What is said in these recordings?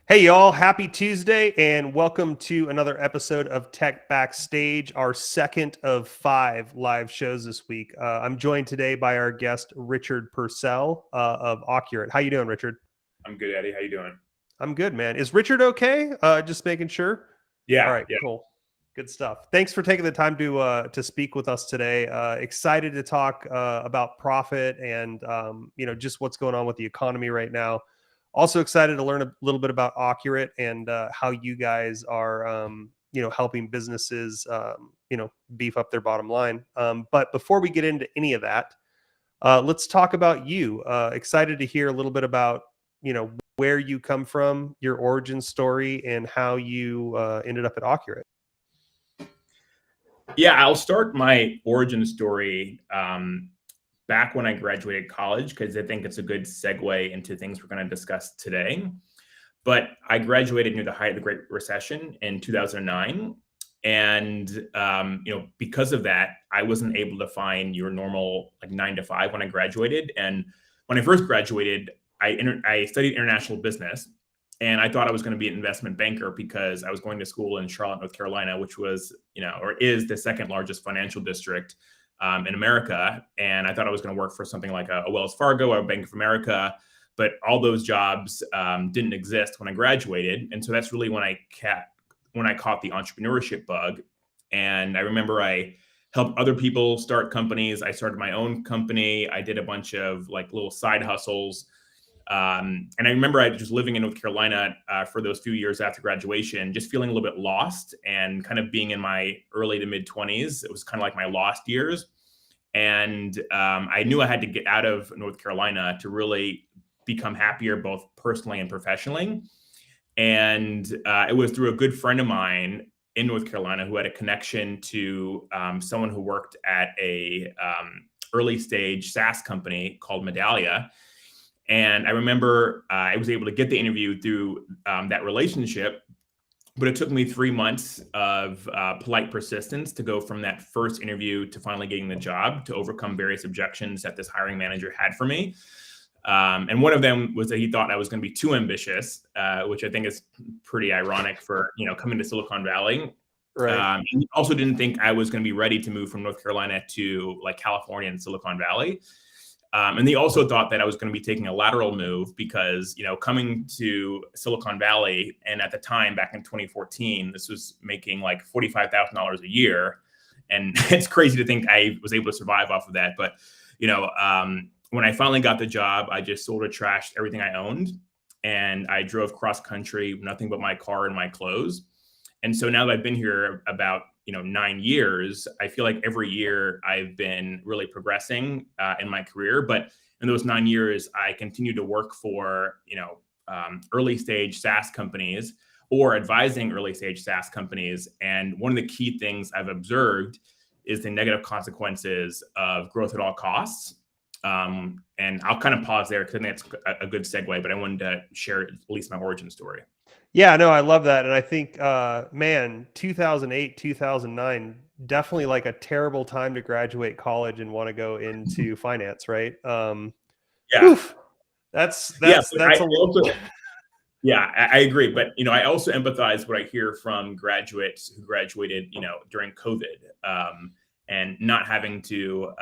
Hey, y'all. Happy Tuesday and welcome to another episode of Tech Backstage, our second of 5 live shows this week. I'm joined today by our guest, Richard Purcell of Accurate. How you doing, Richard? I'm good, Eddie. How you doing? I'm good, man. Is Richard okay? Just making sure. All Yeah, right, yeah. cool. Good stuff. Thanks for taking the time to speak with us today. Excited to talk about profit and just what's going on with the economy right now. Also excited to learn a little bit about Accurate and how you guys are helping businesses beef up their bottom line. But before we get into any of that, let's talk about you. Excited to hear a little bit about where you come from, your origin story, and how you ended up at Accurate. Yeah, I'll start my origin story back when I graduated college because I think it's a good segue into things we're going to discuss today. But I graduated near the height of the Great Recession in 2009. And, because of that, I wasn't able to find your normal like 9 to 5 when I graduated. And when I first graduated, I studied international business. And I thought I was going to be an investment banker because I was going to school in Charlotte, North Carolina, which was, or is the second largest financial district in America. And I thought I was going to work for something like a Wells Fargo or a Bank of America. But all those jobs didn't exist when I graduated. And so that's really when I caught the entrepreneurship bug. And I remember I helped other people start companies. I started my own company. I did a bunch of like little side hustles. And I remember I just living in North Carolina for those few years after graduation, just feeling a little bit lost and kind of being in my early to mid 20s. It was kind of like my lost years. And I knew I had to get out of North Carolina to really become happier, both personally and professionally. And it was through a good friend of mine in North Carolina who had a connection to someone who worked at a early stage SaaS company called Medallia. And I remember I was able to get the interview through that relationship, but it took me 3 months of polite persistence to go from that first interview to finally getting the job, to overcome various objections that this hiring manager had for me. And one of them was that he thought I was going to be too ambitious, which I think is pretty ironic for, coming to Silicon Valley. Right. He also didn't think I was going to be ready to move from North Carolina to like California and Silicon Valley. And they also thought that I was going to be taking a lateral move because, coming to Silicon Valley, and at the time back in 2014, this was making like $45,000 a year. And it's crazy to think I was able to survive off of that. But, when I finally got the job, I just sort of trashed everything I owned. And I drove cross country, nothing but my car and my clothes. And so now that I've been here about 9 years, I feel like every year I've been really progressing in my career. But in those 9 years, I continue to work for early stage SaaS companies or advising early stage SaaS companies. And one of the key things I've observed is the negative consequences of growth at all costs. And I'll kind of pause there because I think that's a good segue. But I wanted to share at least my origin story. Yeah, no, I love that. And I think, man, 2008, 2009, definitely like a terrible time to graduate college and want to go into finance, right? Yeah, Oof, that's, yeah. that's, But that's a little, yeah, I agree. But I also empathize what I hear from graduates who graduated, during COVID, and not having to,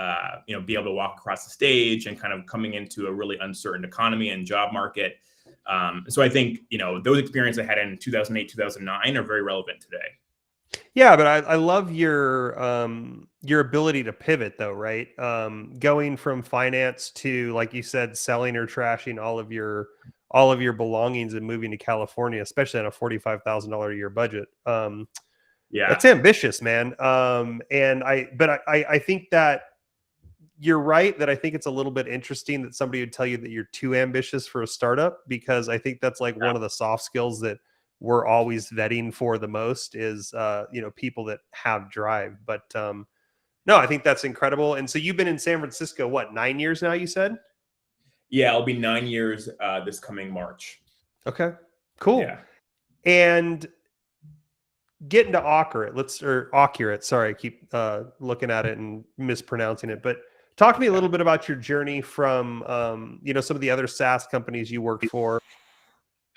be able to walk across the stage and kind of coming into a really uncertain economy and job market. So I think, those experiences I had in 2008, 2009 are very relevant today. yeah, but I love your ability to pivot though, right? Going from finance to, like you said, selling or trashing all of your belongings and moving to California, especially on a $45,000 a year budget. Yeah. That's ambitious, man. I think that you're right that I think it's a little bit interesting that somebody would tell you that you're too ambitious for a startup, because I think that's like one of the soft skills that we're always vetting for the most is people that have drive. But no, I think that's incredible. And so you've been in San Francisco, what, 9 years now, you said? Yeah, I'll be 9 years this coming March. Okay, cool. Yeah. And get into Accurate. Sorry, I keep looking at it and mispronouncing it. But talk to me a little bit about your journey from some of the other SaaS companies you worked for.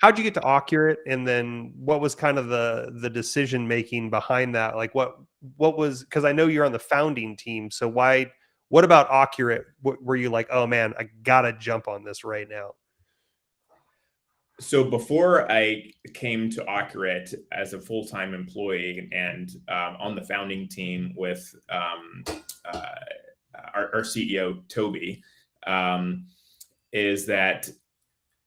how'd you get to Accurate, and then what was kind of the decision making behind that? Like what was, because I know you're on the founding team, so what about Accurate were you like, oh man, I gotta jump on this right now? So before I came to Accurate as a full-time employee and on the founding team with uh, our CEO Toby, um, is that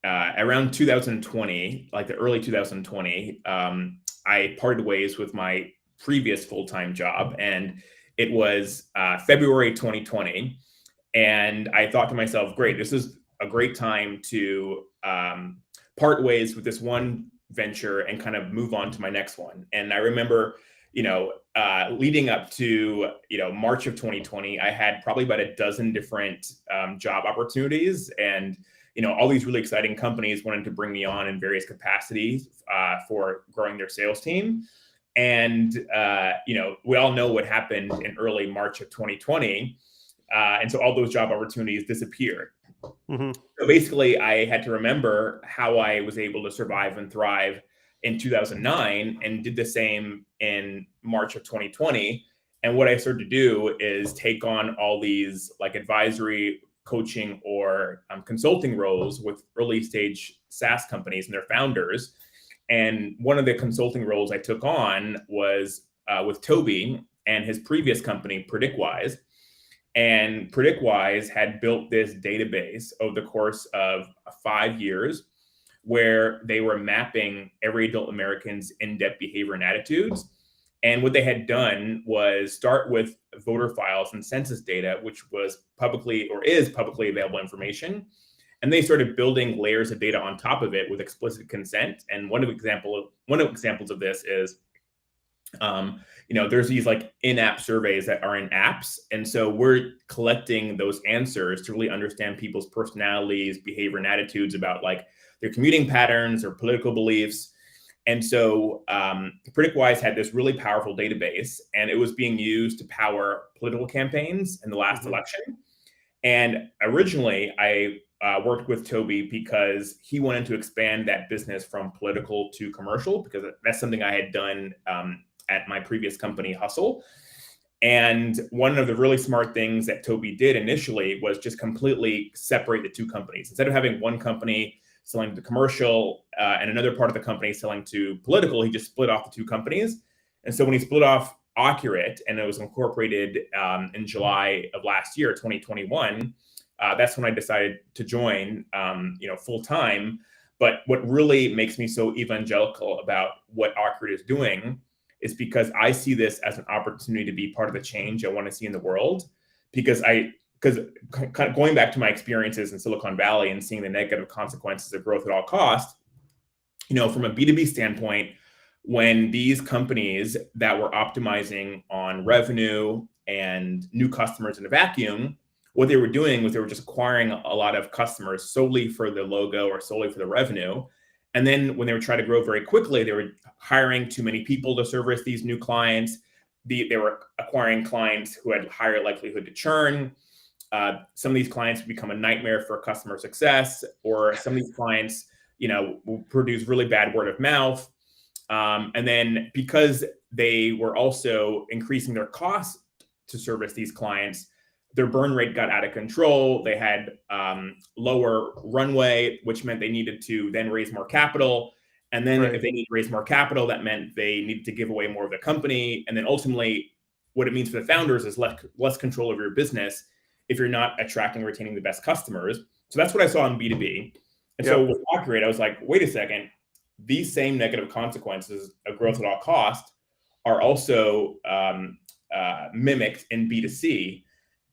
around 2020, like the early 2020, I parted ways with my previous full-time job, and it was February 2020. And I thought to myself, great, this is a great time to part ways with this one venture and kind of move on to my next one. And I remember, leading up to, March of 2020, I had probably about a dozen different job opportunities, and all these really exciting companies wanted to bring me on in various capacities for growing their sales team. And, we all know what happened in early March of 2020. And so all those job opportunities disappeared. Mm-hmm. So basically, I had to remember how I was able to survive and thrive in 2009 and did the same in March of 2020. And what I started to do is take on all these like advisory, coaching, or consulting roles with early stage SaaS companies and their founders. And one of the consulting roles I took on was with Toby and his previous company, PredictWise. And PredictWise had built this database over the course of 5 years where they were mapping every adult American's in-depth behavior and attitudes. And what they had done was start with voter files and census data, which was publicly or is publicly available information. And they started building layers of data on top of it with explicit consent. And one of examples of this is there's these like in-app surveys that are in apps. And so we're collecting those answers to really understand people's personalities, behavior, and attitudes about like their commuting patterns or political beliefs. And so PredictWise had this really powerful database, and it was being used to power political campaigns in the last election. And originally, I worked with Toby because he wanted to expand that business from political to commercial, because that's something I had done at my previous company, Hustle. And one of the really smart things that Toby did initially was just completely separate the two companies. Instead of having one company selling to commercial and another part of the company selling to political, he just split off the two companies. And so when he split off Accurate and it was incorporated in July of last year, 2021, that's when I decided to join, full time. But what really makes me so evangelical about what Accurate is doing is because I see this as an opportunity to be part of the change I want to see in the world. Because kind of going back to my experiences in Silicon Valley and seeing the negative consequences of growth at all costs, from a B2B standpoint, when these companies that were optimizing on revenue and new customers in a vacuum, what they were doing was they were just acquiring a lot of customers solely for the logo or solely for the revenue. And then when they were trying to grow very quickly, they were hiring too many people to service these new clients. They were acquiring clients who had higher likelihood to churn. Some of these clients would become a nightmare for customer success, or some of these clients, will produce really bad word of mouth. And then because they were also increasing their costs to service these clients, their burn rate got out of control. They had lower runway, which meant they needed to then raise more capital. And then if they need to raise more capital, that meant they needed to give away more of the company. And then ultimately, what it means for the founders is less control over your business if you're not attracting and retaining the best customers. So that's what I saw in B2B. And so with Accurate, I was like, wait a second, these same negative consequences of growth at all costs are also mimicked in B2C.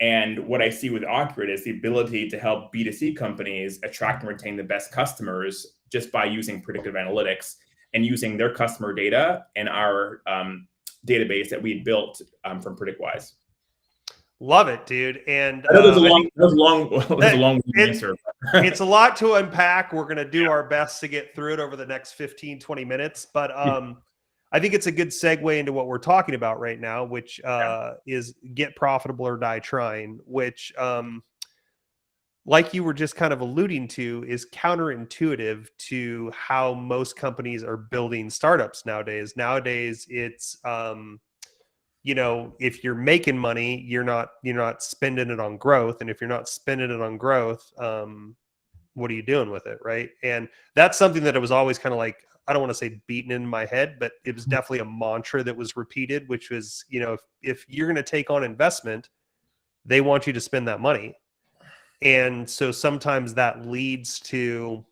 And what I see with Accurate is the ability to help B2C companies attract and retain the best customers just by using predictive analytics and using their customer data and our database that we built from PredictWise. Love it, dude. And I know that was a long answer. It's a lot to unpack. We're going to do our best to get through it over the next 15, 20 minutes. But I think it's a good segue into what we're talking about right now, which is get profitable or die trying, which like you were just kind of alluding to, is counterintuitive to how most companies are building startups nowadays. Nowadays, it's if you're making money, you're not spending it on growth, and if you're not spending it on growth, what are you doing with it, right? And that's something that it was always kind of like, I don't want to say beaten in my head, but it was definitely a mantra that was repeated, which was, if you're going to take on investment, they want you to spend that money. And so sometimes that leads to,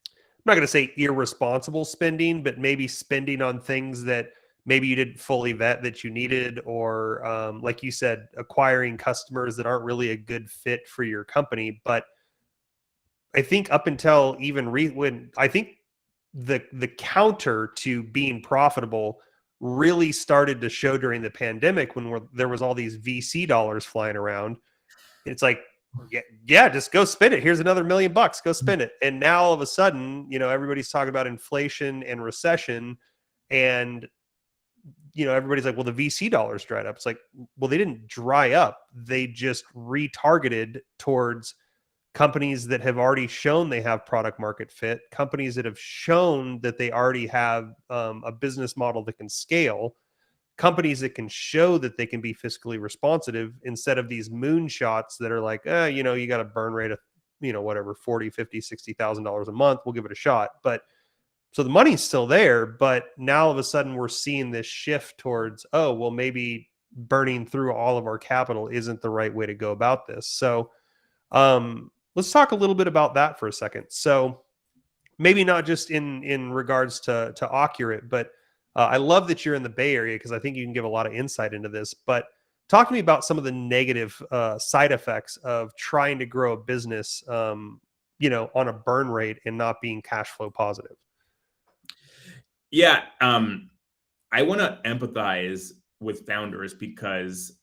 I'm not going to say irresponsible spending, but maybe spending on things that maybe you didn't fully vet that you needed, or like you said, acquiring customers that aren't really a good fit for your company. But I think up until even when I think the counter to being profitable really started to show during the pandemic, when there was all these VC dollars flying around. It's like, yeah, just go spend it. Here's another $1 million. Go spend it. And now all of a sudden, everybody's talking about inflation and recession, and everybody's like, well, the VC dollars dried up. It's like, well, they didn't dry up. They just retargeted towards companies that have already shown they have product market fit, companies that have shown that they already have a business model that can scale, companies that can show that they can be fiscally responsive, instead of these moonshots that are like, you got a burn rate of, whatever, 40, 50, $60,000 a month. We'll give it a shot. But so the money's still there, but now all of a sudden we're seeing this shift towards, oh, well, maybe burning through all of our capital isn't the right way to go about this. So let's talk a little bit about that for a second. So maybe not just in regards to Occurate, but I love that you're in the Bay Area, because I think you can give a lot of insight into this. But talk to me about some of the negative side effects of trying to grow a business, on a burn rate and not being cash flow positive. Yeah, I want to empathize with founders, because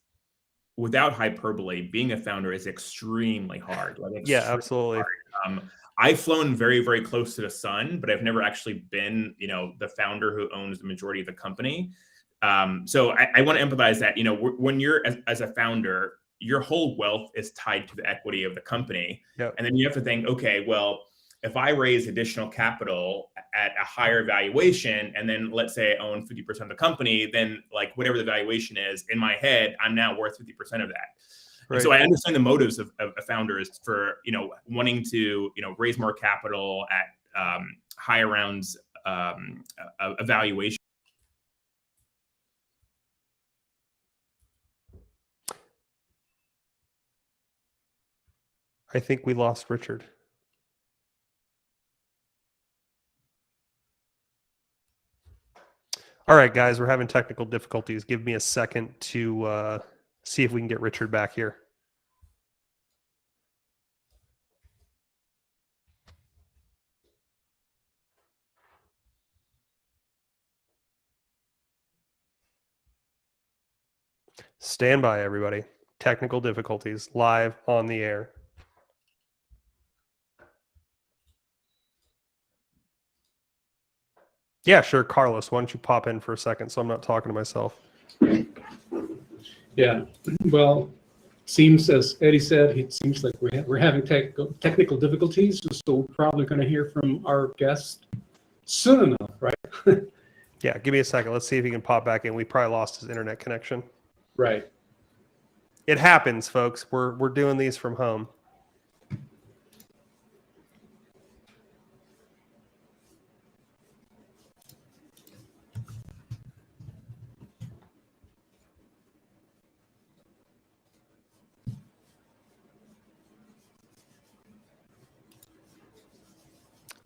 without hyperbole, being a founder is extremely hard. Yeah, absolutely. Hard. I've flown very, very close to the sun, but I've never actually been, the founder who owns the majority of the company. So I want to empathize that, when you're as a founder, your whole wealth is tied to the equity of the company. Yep. And then you have to think, okay, well, if I raise additional capital at a higher valuation, and then let's say I own 50% of the company, then like whatever the valuation is in my head, I'm now worth 50% of that. Right. And so I understand the motives of founders for, wanting to, raise more capital at higher rounds of valuation. I think we lost Richard. All right, guys, we're having technical difficulties. Give me a second to see if we can get Richard back here. Stand by, everybody. Technical difficulties live on the air. Yeah, sure. Carlos, why don't you pop in for a second so I'm not talking to myself? Yeah, well, seems, as Eddie said, it seems like we're having technical difficulties, so we're probably going to hear from our guest soon enough, right? Yeah, give me a second. Let's see if he can pop back in. We probably lost his internet connection. Right. It happens, folks. We're doing these from home.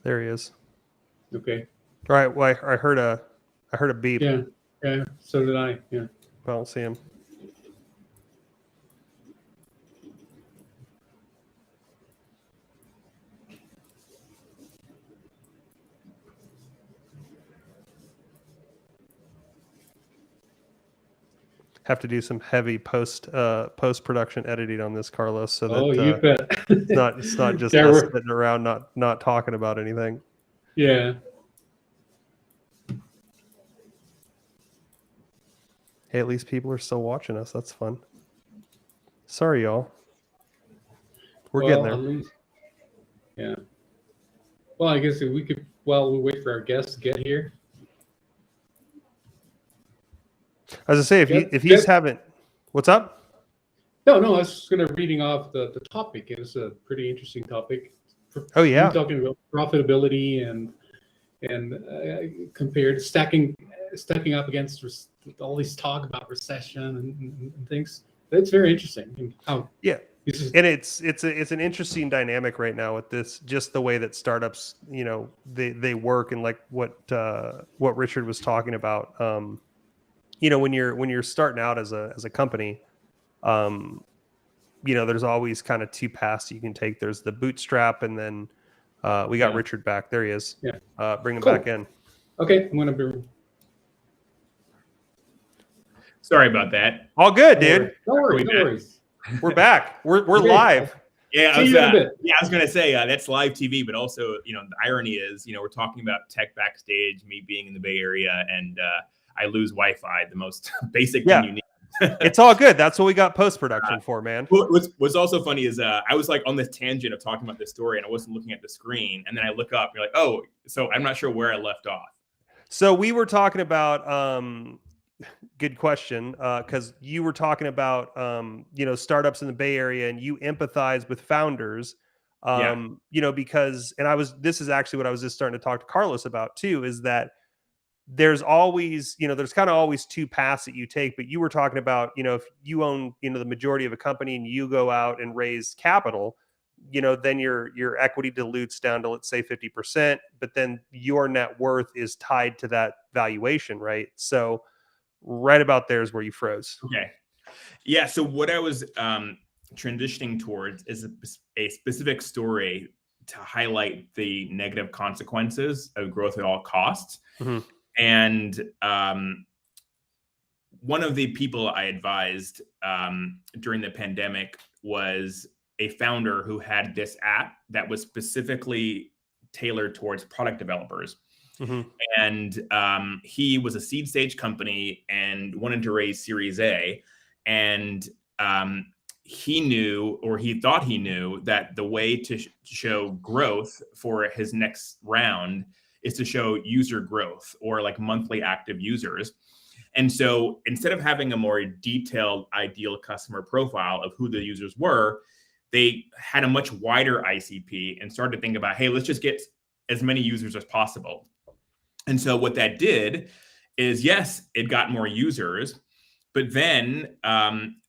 There he is. Okay. All right. Well, I heard a beep. Yeah. Yeah. So did I. Yeah. I don't see him. Have to do some heavy post production editing on this, Carlos. So that you bet. it's not just us sitting around not talking about anything. Yeah. Hey, at least people are still watching us. That's fun. Sorry, y'all. We're Well, getting there. at least, yeah. Well, I guess if we could, while we wait for our guests to get here. As I say, if he's Yep. haven't, what's up? No, I was just going to reading off the topic. It was a pretty interesting topic. Oh yeah. We're talking about profitability and compared stacking up against all this talk about recession and things. It's very interesting. And how Yeah. this is, And it's an interesting dynamic right now with this, just the way that startups, they work, and like what Richard was talking about. When you're starting out as a company, there's always kind of two paths you can take. There's the bootstrap, and then we got Richard back. There he is. Yeah. Bring him Cool. back in. Okay, I'm gonna be. Sorry about that. All good, dude. No worries. We're back. We're Okay. live. Yeah, See you in a bit. I was gonna say that's live TV, but also, the irony is, we're talking about tech backstage, me being in the Bay Area, and I lose Wi-Fi, the most basic thing you need. It's all good. That's what we got post-production for, man. What's also funny is I was like on this tangent of talking about this story, and I wasn't looking at the screen, and then I look up, and you're like, oh, so I'm not sure where I left off. So we were talking about good question, because you were talking about startups in the Bay Area, and you empathize with founders, because, and this is actually what I was just starting to talk to Carlos about too, is that there's always, there's kind of always two paths that you take. But you were talking about, if you own, the majority of a company and you go out and raise capital, then your equity dilutes down to, let's say, 50%, but then your net worth is tied to that valuation, right? So right about there is where you froze. Okay. Yeah. So what I was transitioning towards is a specific story to highlight the negative consequences of growth at all costs. Mm-hmm. And one of the people I advised during the pandemic was a founder who had this app that was specifically tailored towards product developers. Mm-hmm. And he was a seed stage company and wanted to raise Series A. And he knew, or he thought he knew, that the way to show growth for his next round is to show user growth, or like monthly active users. And so instead of having a more detailed ideal customer profile of who the users were, they had a much wider ICP and started to think about, hey, let's just get as many users as possible. And so what that did is, yes, it got more users, but then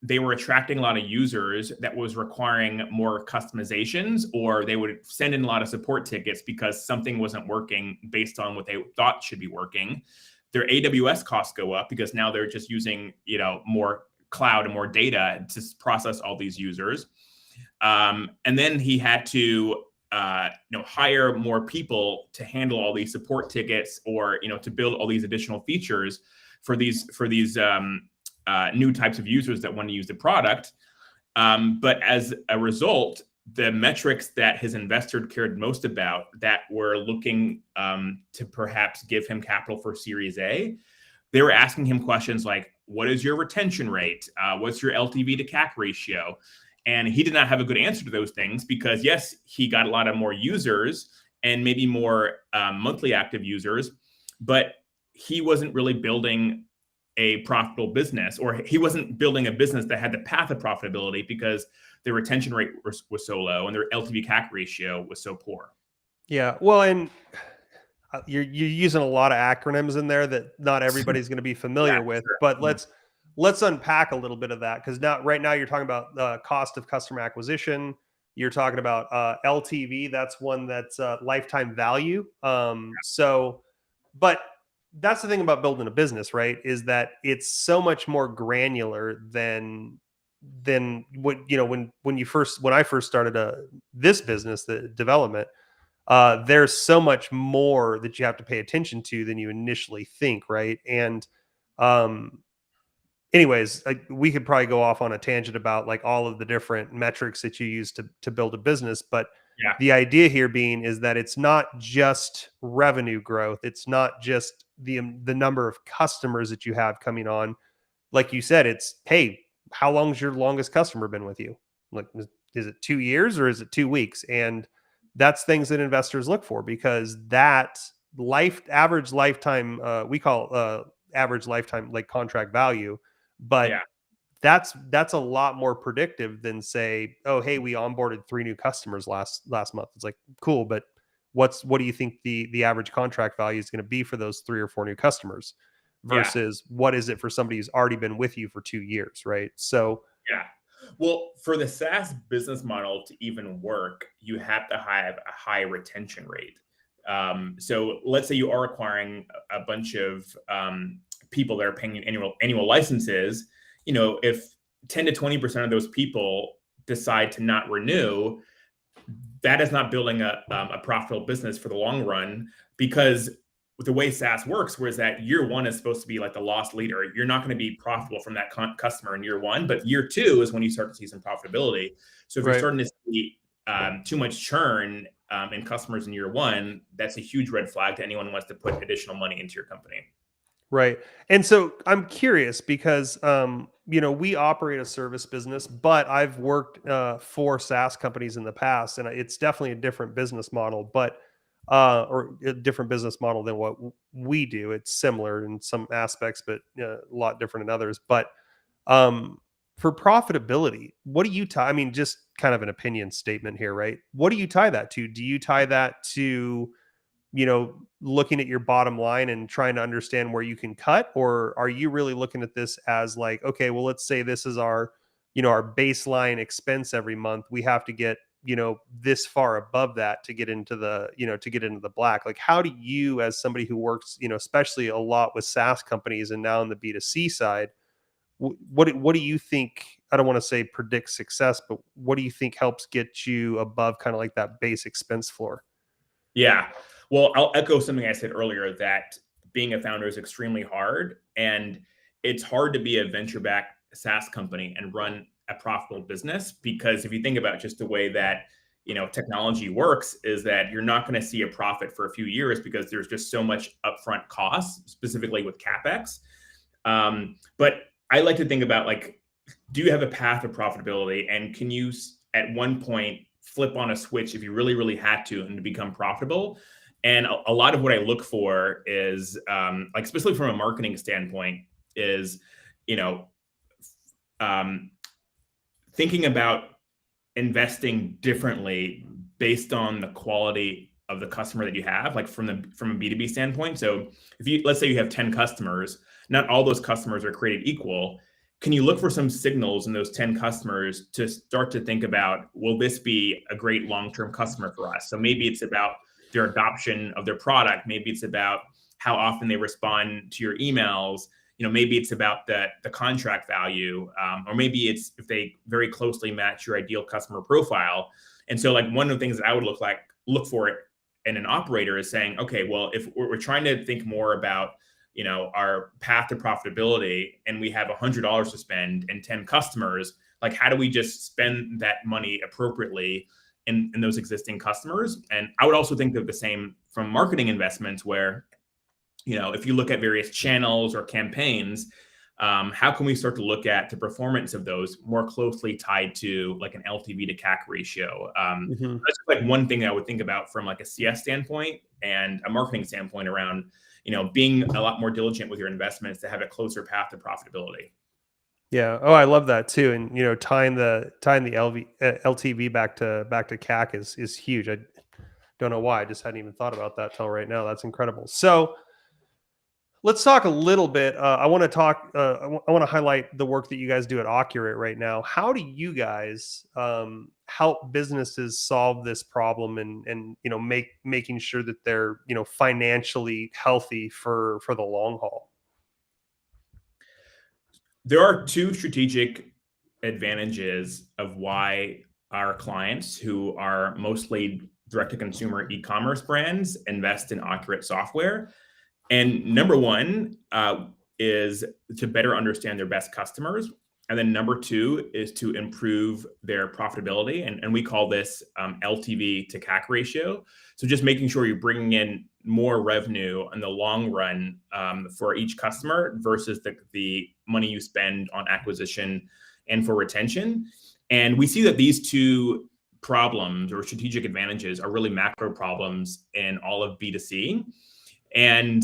they were attracting a lot of users that was requiring more customizations, or they would send in a lot of support tickets because something wasn't working based on what they thought should be working. Their AWS costs go up because now they're just using, more cloud and more data to process all these users. And then he had to hire more people to handle all these support tickets, or to build all these additional features for these new types of users that want to use the product. But as a result, the metrics that his investor cared most about, that were looking to perhaps give him capital for Series A, they were asking him questions like, what is your retention rate? What's your LTV to CAC ratio? And he did not have a good answer to those things, because yes, he got a lot of more users and maybe more monthly active users, but he wasn't really building a profitable business, or he wasn't building a business that had the path of profitability, because their retention rate was so low and their LTV CAC ratio was so poor. Yeah. Well, and you're using a lot of acronyms in there that not everybody's going to be familiar with, sure. But let's unpack a little bit of that, because right now you're talking about the cost of customer acquisition. You're talking about LTV. That's one that's lifetime value. But that's the thing about building a business, right? Is that it's so much more granular than what, when I first started this business, the development. There's so much more that you have to pay attention to than you initially think, right? And anyways, we could probably go off on a tangent about like all of the different metrics that you use to build a business, but the idea here being is that it's not just revenue growth. It's not just the number of customers that you have coming on. Like you said, it's, hey, how long's your longest customer been with you? Like, is it 2 years or is it 2 weeks? And that's things that investors look for, because that average lifetime, we call average lifetime like contract value, but Yeah. that's a lot more predictive than, say, oh, hey, we onboarded 3 new customers last month. It's like, cool, but what do you think the average contract value is going to be for those 3 or 4 new customers Yeah. versus what is it for somebody who's already been with you for 2 years, right? So Yeah. Well, for the SaaS business model to even work, you have to have a high retention rate. So let's say you are acquiring a bunch of people that are paying you annual licenses. If 10 to 20% of those people decide to not renew, that is not building a profitable business for the long run, because the way SaaS works, whereas that year one is supposed to be like the loss leader, you're not going to be profitable from that customer in year one, but year two is when you start to see some profitability. So if you're starting to see too much churn in customers in year one, that's a huge red flag to anyone who wants to put additional money into your company. right. And so I'm curious because, we operate a service business, but I've worked for SaaS companies in the past, and it's definitely a different business model, but or a different business model than what we do. It's similar in some aspects, but a lot different in others. But um, for profitability, what do you tie? I mean, just kind of an opinion statement here, right? What do you tie that to? Do you tie that to, looking at your bottom line and trying to understand where you can cut? Or are you really looking at this as like, okay, well, let's say this is our baseline expense every month. We have to get, this far above that to get into the black. Like, how do you, as somebody who works, especially a lot with SaaS companies and now on the B2C side, what do you think? I don't want to say predict success, but what do you think helps get you above kind of like that base expense floor? Yeah. Well, I'll echo something I said earlier, that being a founder is extremely hard. And it's hard to be a venture-backed SaaS company and run a profitable business, because if you think about just the way that technology works, is that you're not going to see a profit for a few years because there's just so much upfront costs, specifically with CapEx. But I like to think about, like, do you have a path of profitability, and can you at one point flip on a switch if you really, really had to, and to become profitable? And a lot of what I look for is, like, especially from a marketing standpoint, is, thinking about investing differently based on the quality of the customer that you have, like from a B2B standpoint. So let's say you have 10 customers, not all those customers are created equal. Can you look for some signals in those 10 customers to start to think about, will this be a great long-term customer for us? So maybe it's about their adoption of their product. Maybe it's about how often they respond to your emails. Maybe it's about the contract value, or maybe it's if they very closely match your ideal customer profile. And so, like, one of the things that I would look for in an operator is saying, okay, well, if we're trying to think more about our path to profitability, and we have $100 to spend and 10 customers, like, how do we just spend that money appropriately in those existing customers? And I would also think of the same from marketing investments, where, if you look at various channels or campaigns, how can we start to look at the performance of those more closely tied to like an LTV to CAC ratio? That's like one thing I would think about from like a CS standpoint and a marketing standpoint around, being a lot more diligent with your investments to have a closer path to profitability. Yeah. Oh, I love that too. And tying the LTV back to CAC is huge. I don't know why. I just hadn't even thought about that till right now. That's incredible. So let's talk a little bit. I want to highlight the work that you guys do at Accurate right now. How do you guys help businesses solve this problem and making sure that they're financially healthy for the long haul? There are two strategic advantages of why our clients, who are mostly direct-to-consumer e-commerce brands, invest in Accurate software. And number one is to better understand their best customers. And then number two is to improve their profitability. And we call this LTV to CAC ratio. So just making sure you're bringing in more revenue in the long run for each customer versus the money you spend on acquisition and for retention. And we see that these two problems or strategic advantages are really macro problems in all of B2C. And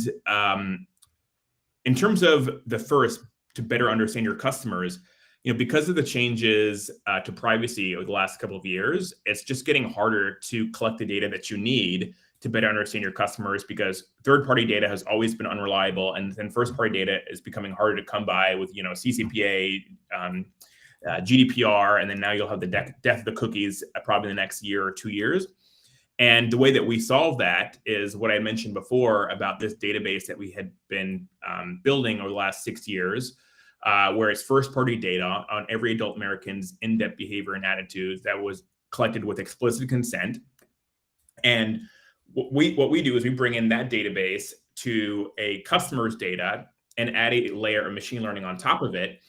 in terms of the first, to better understand your customers, because of the changes to privacy over the last couple of years, it's just getting harder to collect the data that you need to better understand your customers, because third-party data has always been unreliable, and then first-party data is becoming harder to come by with CCPA, GDPR, and then now you'll have the death of the cookies probably in the next year or 2 years. And the way that we solve that is what I mentioned before about this database that we had been building over the last 6 years, where it's first-party data on every adult American's in-depth behavior and attitudes that was collected with explicit consent. And what we do is we bring in that database to a customer's data and add a layer of machine learning on top of it.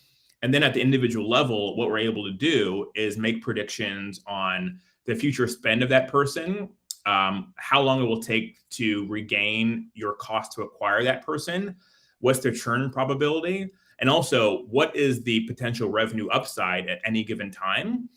And then at the individual level, what we're able to do is make predictions on the future spend of that person, how long it will take to regain your cost to acquire that person, what's their churn probability, and also what is the potential revenue upside at any given time.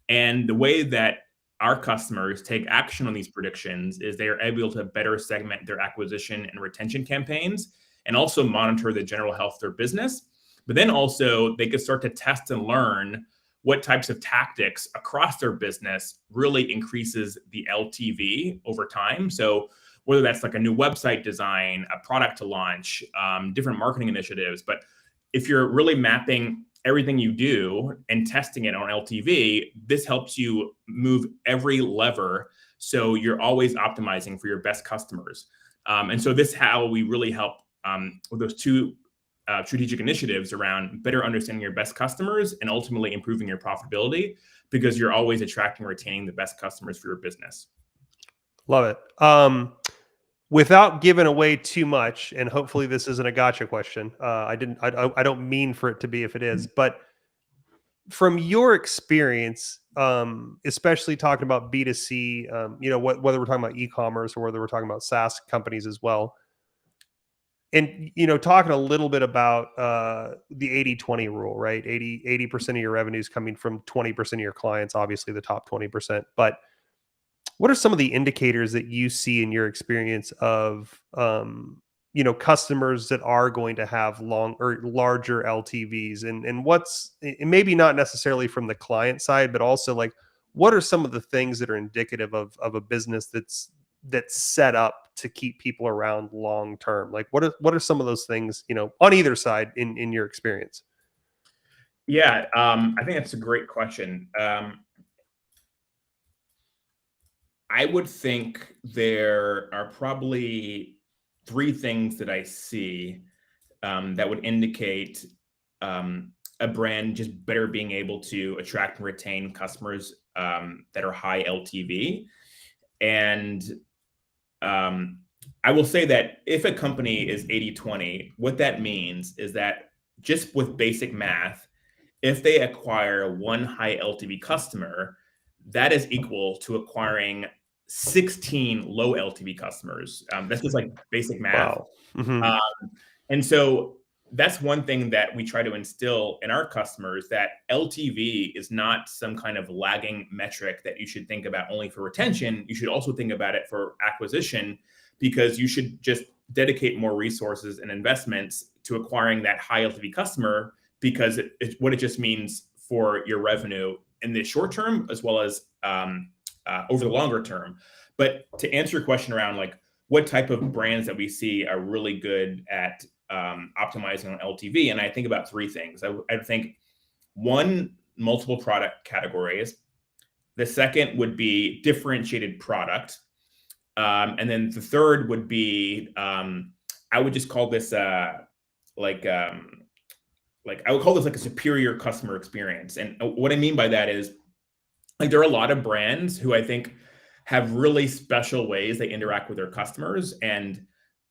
And the way that our customers take action on these predictions is they are able to better segment their acquisition and retention campaigns and also monitor the general health of their business. But then also they could start to test and learn what types of tactics across their business really increases the LTV over time. So whether that's like a new website design, a product to launch, different marketing initiatives. But if you're really mapping everything you do and testing it on LTV, this helps you move every lever so you're always optimizing for your best customers. And so this is how we really help with those two strategic initiatives around better understanding your best customers and ultimately improving your profitability, because you're always attracting and retaining the best customers for your business. Love it. Without giving away too much, and hopefully this isn't a gotcha question. I don't mean for it to be if it is, but from your experience, especially talking about B2C, whether we're talking about e-commerce or whether we're talking about SaaS companies as well, and talking a little bit about the 80-20 rule, right? 80% of your revenue is coming from 20% of your clients, obviously the top 20%. But what are some of the indicators that you see in your experience of customers that are going to have larger LTVs, and what's, and maybe not necessarily from the client side, but also like what are some of the things that are indicative of a business that's set up to keep people around long term? Like what are some of those things, on either side in your experience? Yeah, I think that's a great question. I would think there are probably 3 things that I see that would indicate a brand just better being able to attract and retain customers that are high LTV. And I will say that if a company is 80-20, what that means is that just with basic math, if they acquire one high LTV customer, that is equal to acquiring 16 low LTV customers. That's just like basic math. Wow. Mm-hmm. And so that's one thing that we try to instill in our customers, that LTV is not some kind of lagging metric that you should think about only for retention. You should also think about it for acquisition, because you should just dedicate more resources and investments to acquiring that high LTV customer, because what it just means for your revenue in the short term as well as over the longer term. But to answer your question around like what type of brands that we see are really good at optimizing on LTV, and I think about 3 things. I think 1, multiple product categories. The second would be differentiated product. And then the third would be, I would just call this I would call this like a superior customer experience. And what I mean by that is, like, there are a lot of brands who I think have really special ways they interact with their customers. And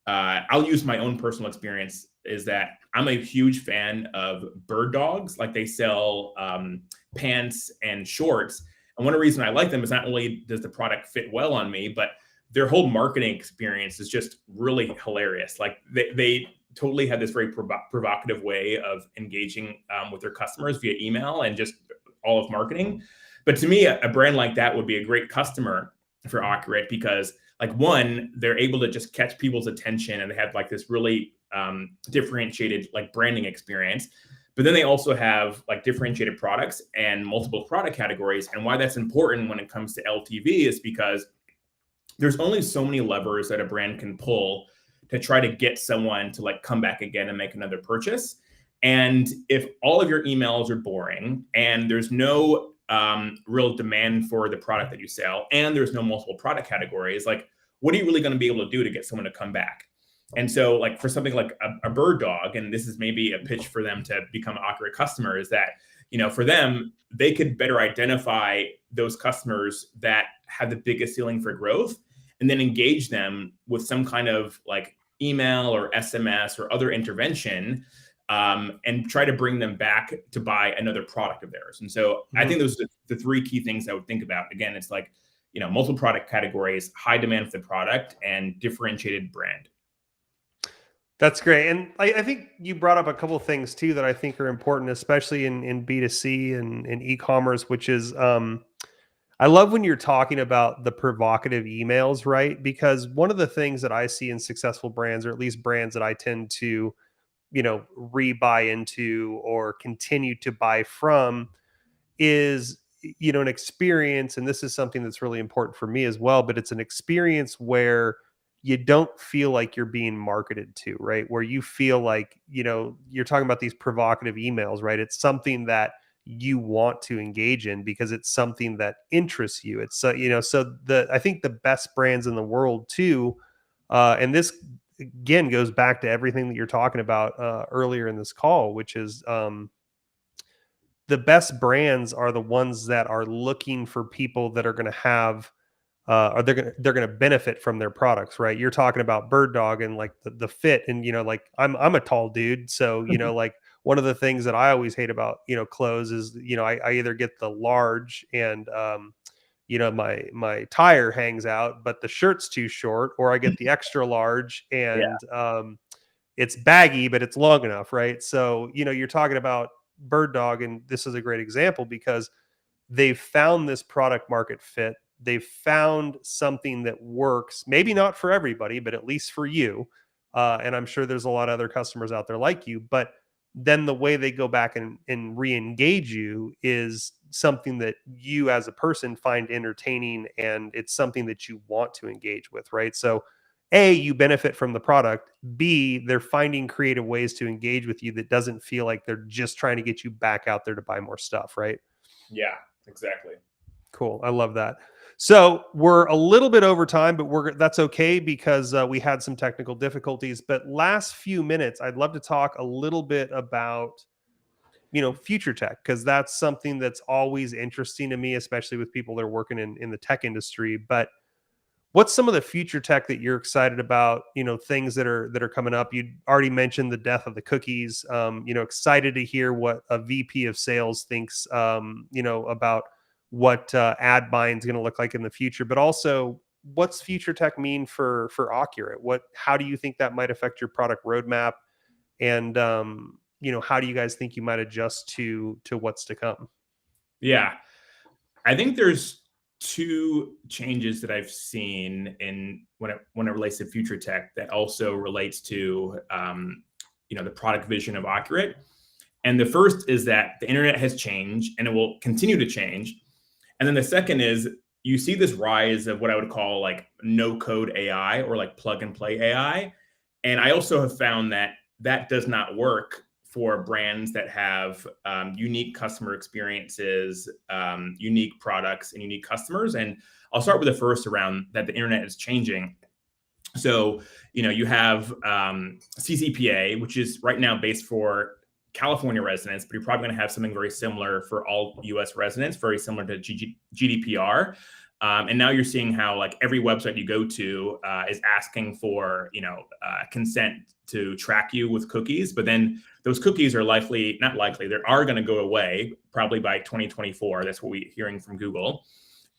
I'll use my own personal experience, is that I'm a huge fan of Bird Dogs. Like, they sell pants and shorts. And one reason I like them is not only does the product fit well on me, but their whole marketing experience is just really hilarious. Like, they totally have this very provocative way of engaging with their customers via email, and just all of marketing. But to me, a brand like that would be a great customer for Accurate because, like, one, they're able to just catch people's attention and they have like this really differentiated like branding experience. But then they also have like differentiated products and multiple product categories. And why that's important when it comes to LTV is because there's only so many levers that a brand can pull to try to get someone to like come back again and make another purchase. And if all of your emails are boring and there's no real demand for the product that you sell, and there's no multiple product categories, like, what are you really going to be able to do to get someone to come back? And so, like, for something like a bird dog, and this is maybe a pitch for them to become an Accurate customer, is that, for them, they could better identify those customers that have the biggest ceiling for growth and then engage them with some kind of like email or SMS or other intervention, and try to bring them back to buy another product of theirs. And so I think those are the three key things I would think about. Again, it's like, multiple product categories, high demand for the product, and differentiated brand. That's great. And I think you brought up a couple of things too that I think are important, especially in B2C and in e-commerce, which is, I love when you're talking about the provocative emails, right? Because one of the things that I see in successful brands, or at least brands that I tend to, rebuy into or continue to buy from, is, an experience. And this is something that's really important for me as well, but it's an experience where you don't feel like you're being marketed to, right? Where you feel like, you're talking about these provocative emails, right? It's something that you want to engage in because it's something that interests you. It's, I think the best brands in the world too, and this again goes back to everything that you're talking about earlier in this call, which is, the best brands are the ones that are looking for people that are going to have, or they're going to benefit from their products, right? You're talking about bird dog and like the fit, and like I'm a tall dude, so like one of the things that I always hate about clothes is I either get the large and my tire hangs out, but the shirt's too short, or I get the extra large and it's baggy, but it's long enough, right? So you're talking about bird dog, and this is a great example because they've found this product market fit. They've found something that works, maybe not for everybody, but at least for you. And I'm sure there's a lot of other customers out there like you, but then the way they go back and re-engage you is something that you as a person find entertaining, and it's something that you want to engage with, right? So A, you benefit from the product. B, they're finding creative ways to engage with you that doesn't feel like they're just trying to get you back out there to buy more stuff, right? Yeah, exactly. Cool. I love that. So we're a little bit over time, but that's okay because we had some technical difficulties. But last few minutes, I'd love to talk a little bit about, future tech, because that's something that's always interesting to me, especially with people that are working in the tech industry. But what's some of the future tech that you're excited about? Things that are coming up. You already mentioned the death of the cookies. Excited to hear what a VP of sales thinks, about what ad buying is going to look like in the future, but also what's future tech mean for Accurate? How do you think that might affect your product roadmap? And, how do you guys think you might adjust to what's to come? Yeah, I think there's two changes that I've seen in when it relates to future tech that also relates to, the product vision of Accurate. And the first is that the internet has changed and it will continue to change. And then the second is you see this rise of what I would call like no code AI or like plug and play AI. And I also have found that that does not work for brands that have unique customer experiences, unique products, and unique customers. And I'll start with the first around that the internet is changing. So, you have CCPA, which is right now based for California residents, but you're probably going to have something very similar for all US residents, very similar to GDPR. And now you're seeing how like every website you go to is asking for, consent to track you with cookies. But then those cookies are they are going to go away probably by 2024. That's what we're hearing from Google.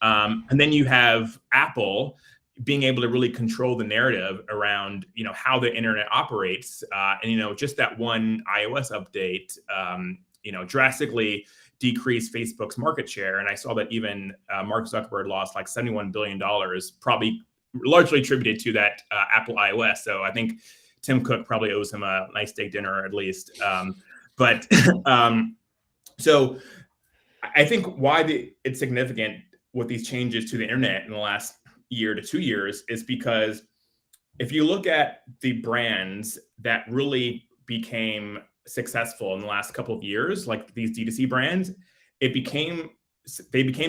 And then you have Apple being able to really control the narrative around, how the internet operates. And, just that one iOS update, drastically decrease Facebook's market share. And I saw that even Mark Zuckerberg lost like $71 billion, probably largely attributed to that Apple iOS. So I think Tim Cook probably owes him a nice steak dinner at least. So I think why it's significant with these changes to the internet in the last year to 2 years is because if you look at the brands that really became successful in the last couple of years, like these D2C brands, they became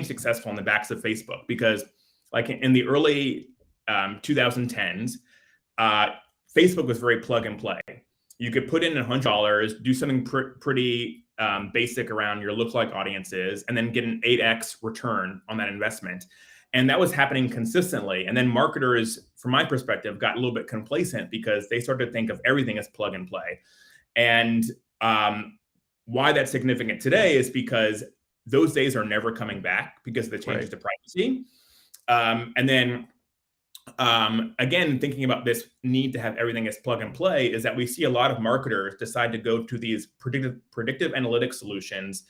successful on the backs of Facebook, because like in the early 2010s, Facebook was very plug and play. You could put in $100, do something pretty basic around your lookalike audiences, and then get an 8x return on that investment. And that was happening consistently. And then marketers, from my perspective, got a little bit complacent because they started to think of everything as plug and play. And why that's significant today is because those days are never coming back because of the changes to privacy. And then again, thinking about this need to have everything as plug and play is that we see a lot of marketers decide to go to these predictive analytics solutions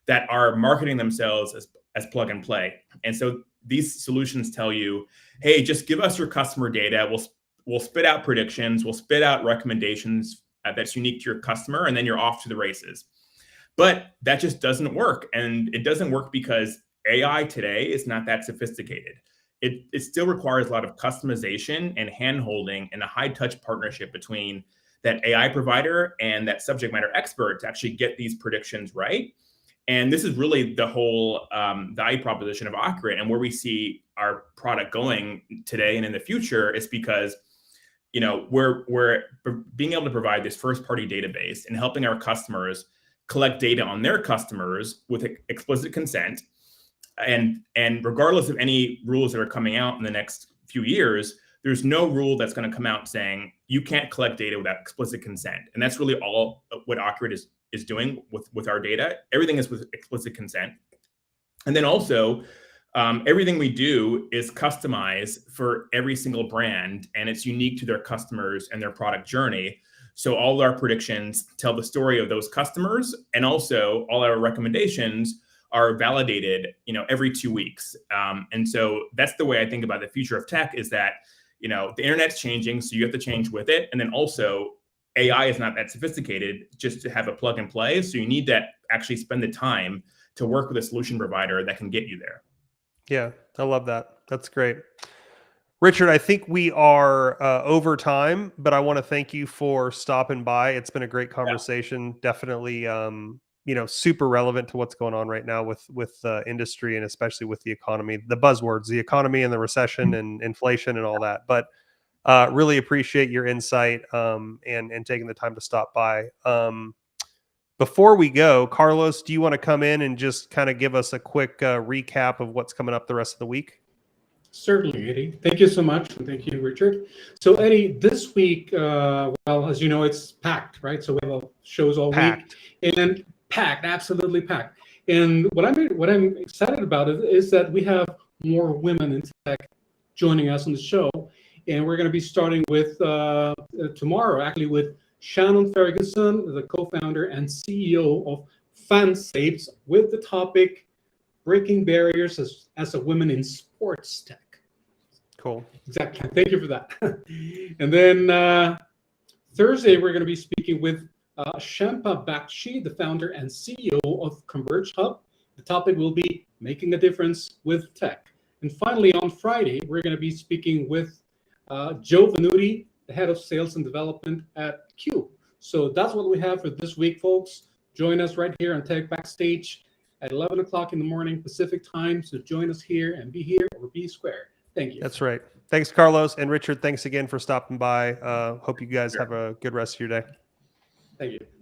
that are marketing themselves as plug and play. And so these solutions tell you, hey, just give us your customer data. We'll spit out predictions. We'll spit out recommendations that's unique to your customer, and then you're off to the races. But that just doesn't work. And it doesn't work because AI today is not that sophisticated. It still requires a lot of customization and hand-holding and a high-touch partnership between that AI provider and that subject matter expert to actually get these predictions right. And this is really the whole value proposition of Accurate, and where we see our product going today and in the future is because, you know, we're being able to provide this first-party database and helping our customers collect data on their customers with explicit consent. And regardless of any rules that are coming out in the next few years, there's no rule that's going to come out saying you can't collect data without explicit consent. And that's really all what Accurate is doing with our data. Everything is with explicit consent. And then also, everything we do is customized for every single brand, and it's unique to their customers and their product journey. So all our predictions tell the story of those customers, and also all our recommendations are validated, you know, every 2 weeks. And so that's the way I think about the future of tech, is that, you know, the internet's changing, so you have to change with it. And then also AI is not that sophisticated just to have a plug and play. So you need to actually spend the time to work with a solution provider that can get you there. Yeah, I love that. That's great. Richard, I think we are over time, but I want to thank you for stopping by. It's been a great conversation. Yeah. Definitely, you know, super relevant to what's going on right now with the industry, and especially with the economy, the buzzwords, the economy and the recession and inflation and all that. But really appreciate your insight and taking the time to stop by. Before we go, Carlos, do you want to come in and just kind of give us a quick recap of what's coming up the rest of the week? Certainly, Eddie. Thank you so much. And thank you, Richard. So, Eddie, this week, well, as you know, it's packed, right? So we have shows all week, and packed, absolutely packed. And what I'm excited about is that we have more women in tech joining us on the show. And we're going to be starting with tomorrow, actually, with Shannon Ferguson, the co-founder and CEO of Fansapes, with the topic breaking barriers as a woman in sports tech. Cool. Exactly. Thank you for that. And then Thursday, we're going to be speaking with Shampa Bakshi, the founder and CEO of Converge Hub. The topic will be making a difference with tech. And finally, on Friday, we're going to be speaking with Joe Venuti, the head of sales and development at Q. So that's what we have for this week, folks. Join us right here on Tech Backstage at 11 o'clock in the morning Pacific time. So join us here and be here or be square. Thank you. That's right. Thanks, Carlos. And Richard, thanks again for stopping by. Hope you guys have a good rest of your day. Thank you.